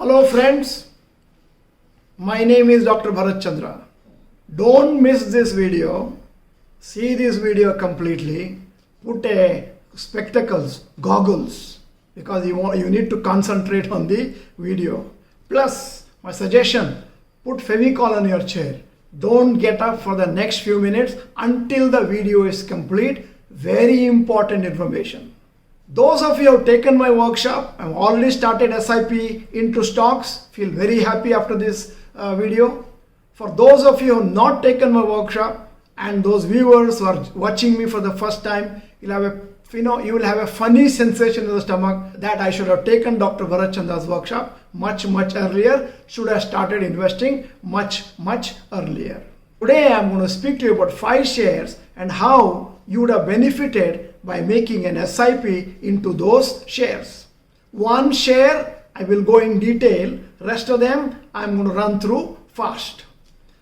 Hello friends, my name is Dr. Bharath. Don't miss this video. See this video completely. Put a spectacles, goggles, because you need to concentrate on the video. Plus, my suggestion, put Fevicol on your chair. Don't get up for the next few minutes until the video is complete. Very important information. Those of you who have taken my workshop, I've already started SIP into stocks. Feel very happy after this video. For those of you who have not taken my workshop and those viewers who are watching me for the first time, you will have a funny sensation in the stomach that I should have taken Dr. Bharath Chandra's workshop much earlier. Should have started investing much earlier. Today I'm going to speak to you about 5 shares and how you would have benefited by making an SIP into those shares. One share I will go in detail, rest of them I'm going to run through fast.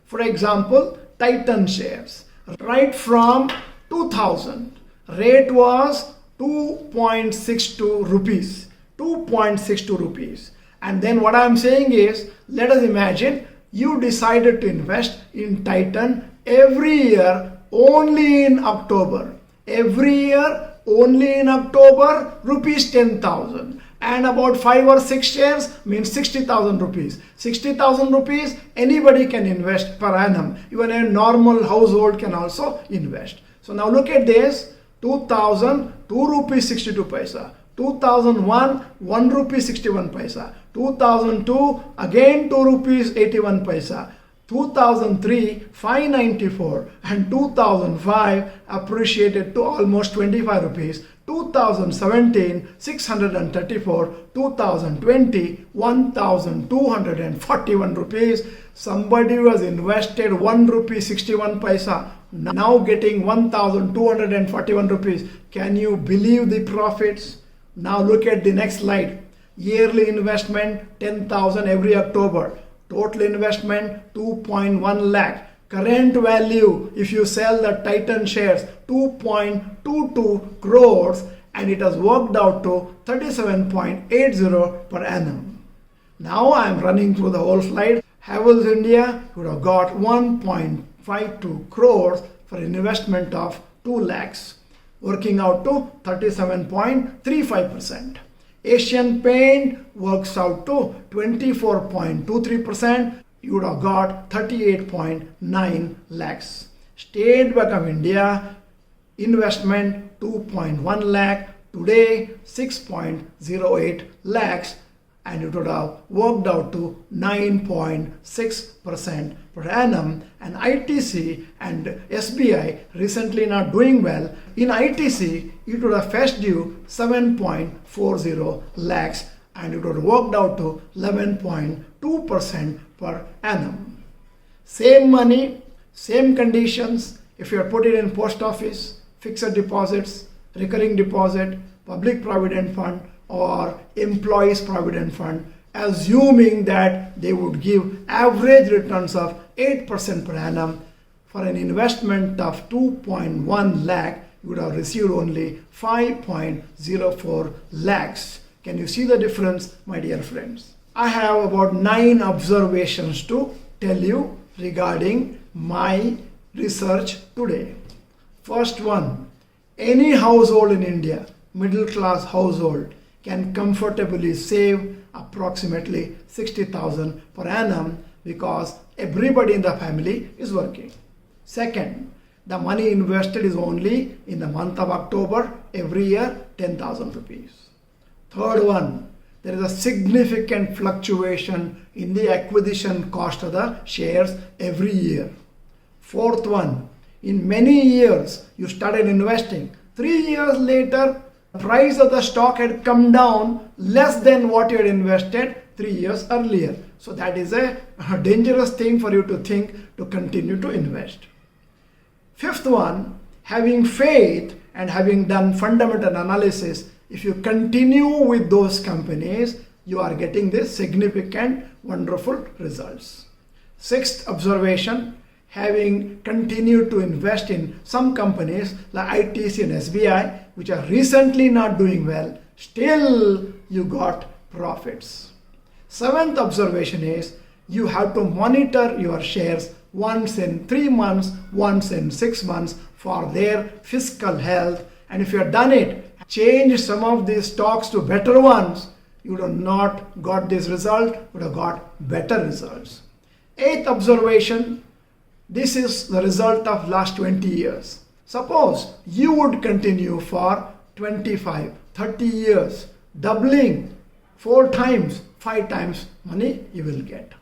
For example, Titan shares. Right from 2000, rate was 2.62 rupees. 2.62 rupees. And then what I'm saying is, let us imagine you decided to invest in Titan every year only in October. Every year only in October, rupees 10,000. And about 5 or 6 shares means 60,000 rupees. 60,000 rupees anybody can invest per annum. Even a normal household can also invest. So now look at this. 2000, 2 rupees 62 paisa. 2001, 1 rupee 61 paisa. 2002, again 2 rupees 81 paisa. 2003, 594, and 2005 appreciated to almost 25 rupees. 2017, 634, 2020, 1,241 rupees. Somebody who has invested 1 rupee 61 paisa, now getting 1,241 rupees. Can you believe the profits? Now look at the next slide. Yearly investment 10,000 every October. Total investment 2.1 lakh. Current value, if you sell the Titan shares, 2.22 crores, and it has worked out to 37.80 per annum. Now I am running through the whole slide. Havells India would have got 1.52 crores for an investment of 2 lakhs, working out to 37.35%. Asian Paint works out to 24.23%. You would have got 38.9 lakhs. State Bank of India investment 2.1 lakh. Today 6.08 lakhs, and it would have worked out to 9.6% per annum. And ITC and SBI recently not doing well. In ITC, it would have fetched you 7.40 lakhs, and it would have worked out to 11.2% per annum. Same money, same conditions. If you had put it in post office, fixed deposits, recurring deposit, public provident fund, or employees provident fund, assuming that they would give average returns of 8% per annum, for an investment of 2.1 lakh, you would have received only 5.04 lakhs. Can you see the difference, my dear friends? I have about 9 observations to tell you regarding my research today. First one, any household in India, middle class household, can comfortably save approximately 60,000 per annum because everybody in the family is working. Second, the money invested is only in the month of October every year, 10,000 rupees. Third one, there is a significant fluctuation in the acquisition cost of the shares every year. Fourth one, in many years you started investing. 3 years later, the price of the stock had come down less than what you had invested 3 years earlier. So that is a dangerous thing for you to think to continue to invest. Fifth one, having faith and having done fundamental analysis, if you continue with those companies, you are getting this significant, wonderful results. Sixth observation, having continued to invest in some companies like ITC and SBI, which are recently not doing well, still you got profits. Seventh observation is you have to monitor your shares once in 3 months, once in 6 months for their fiscal health. And if you have done it, change some of these stocks to better ones, you would have not got this result, would have got better results. Eighth observation, this is the result of last 20 years. Suppose you would continue for 25, 30 years, doubling 4 times, 5 times money you will get.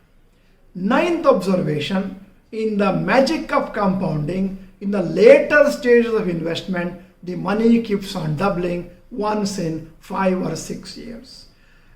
Ninth observation, in the magic of compounding, in the later stages of investment, the money keeps on doubling once in 5 or 6 years.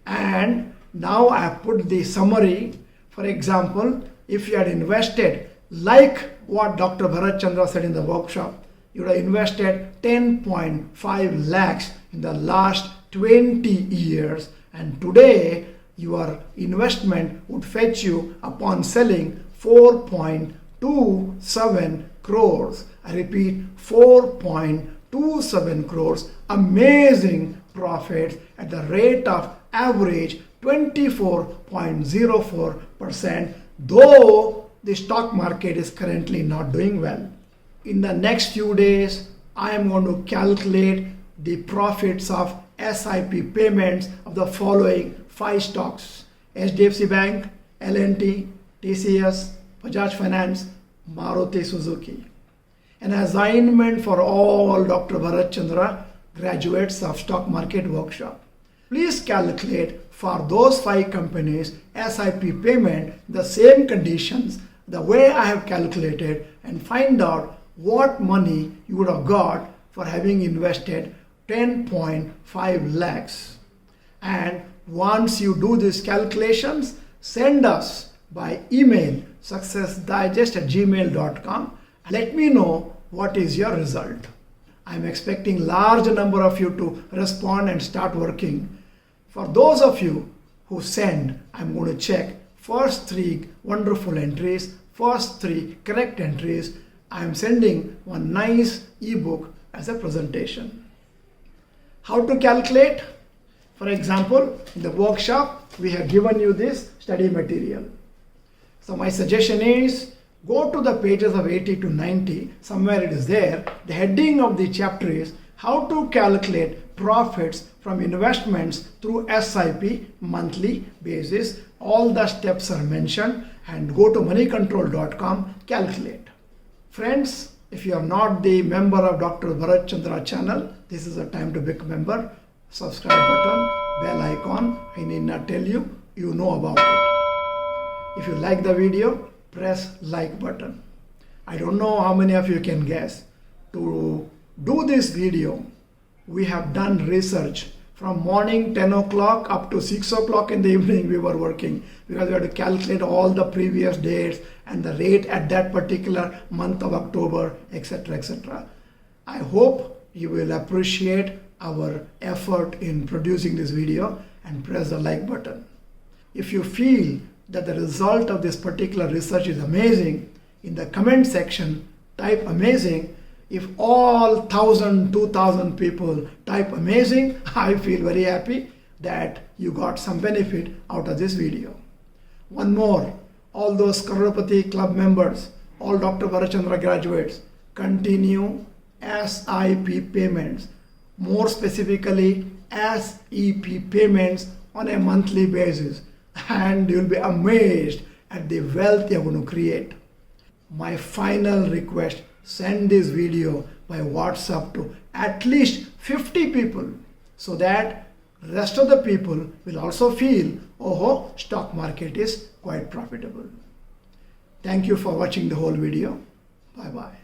And now I have put the summary. For example, if you had invested like what Dr. Bharath Chandra said in the workshop, you would have invested 10.5 lakhs in the last 20 years, and today your investment would fetch you upon selling 4.27 crores. I repeat, 4.27 crores. Amazing profits at the rate of average 24.04%, though the stock market is currently not doing well. In the next few days, I am going to calculate the profits of SIP payments of the following 5 stocks: HDFC Bank, L&T, TCS, Bajaj Finance, Maruti Suzuki. An assignment for all Dr. Bharath Chandra graduates of Stock Market Workshop. Please calculate for those 5 companies SIP payment, the same conditions, the way I have calculated, and find out what money you would have got for having invested 10.5 lakhs. And once you do these calculations, send us by email successdigest@gmail.com. Let me know what is your result. I'm expecting large number of you to respond and start working. For those of you who send, I'm going to check first 3 wonderful entries, first 3 correct entries. I'm sending one nice ebook as a presentation. How to calculate? For example, in the workshop, we have given you this study material. So my suggestion is, go to the pages of 80 to 90, somewhere it is there. The heading of the chapter is how to calculate profits from investments through SIP monthly basis. All the steps are mentioned, and go to moneycontrol.com, calculate. Friends, if you are not the member of Dr. Bharath Chandra channel, this is the time to become a member. Subscribe button, bell icon, I need not tell you, you know about it. If you like the video, press like button. I don't know how many of you can guess. To do this video, we have done research from morning 10 o'clock up to 6 o'clock in the evening. We were working because we had to calculate all the previous dates and the rate at that particular month of October, etc., etc. I hope you will appreciate our effort in producing this video and press the like button. If you feel that the result of this particular research is amazing, in the comment section type amazing. If all 1,000, 2,000 people type amazing, I feel very happy that you got some benefit out of this video. One more, all those Crorepati Club members, all Dr. Bharath Chandra graduates, continue SIP payments, more specifically SEP payments on a monthly basis, and you'll be amazed at the wealth you're going to create. My final request, send this video by WhatsApp to at least 50 people so that rest of the people will also feel, oh, stock market is quite profitable. Thank you for watching the whole video. Bye-bye.